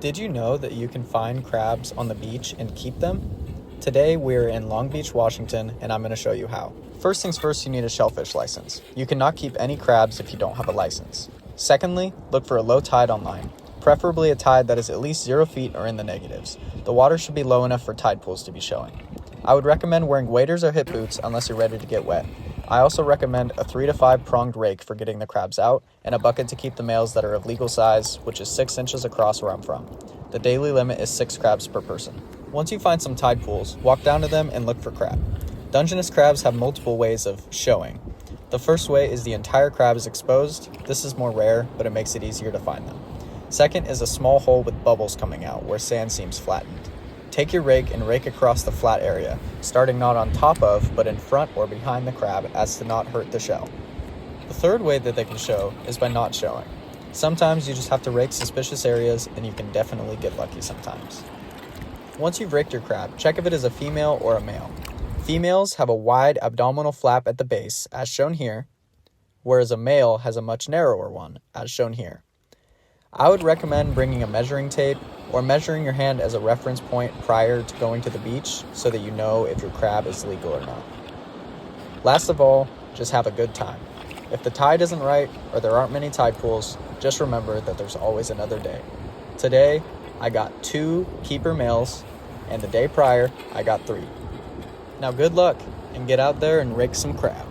Did you know that you can find crabs on the beach and keep them? Today we're in Long Beach, Washington, and I'm going to show you how. First things first, you need a shellfish license. You cannot keep any crabs if you don't have a license. Secondly, look for a low tide online, preferably a tide that is at least 0 feet or in the negatives. The water should be low enough for tide pools to be showing. I would recommend wearing waders or hip boots unless you're ready to get wet. I also recommend a 3 to 5 pronged rake for getting the crabs out, and a bucket to keep the males that are of legal size, which is 6 inches across where I'm from. The daily limit is 6 crabs per person. Once you find some tide pools, walk down to them and look for crab. Dungeness crabs have multiple ways of showing. The first way is the entire crab is exposed. This is more rare, but it makes it easier to find them. Second is a small hole with bubbles coming out where sand seems flattened. Take your rake and rake across the flat area, starting not on top of, but in front or behind the crab as to not hurt the shell. The third way that they can show is by not showing. Sometimes you just have to rake suspicious areas, and you can definitely get lucky sometimes. Once you've raked your crab, check if it is a female or a male. Females have a wide abdominal flap at the base, as shown here, whereas a male has a much narrower one, as shown here. I would recommend bringing a measuring tape or measuring your hand as a reference point prior to going to the beach so that you know if your crab is legal or not. Last of all, just have a good time. If the tide isn't right or there aren't many tide pools, just remember that there's always another day. Today, I got 2 keeper males, and the day prior, I got 3. Now good luck, and get out there and rake some crab.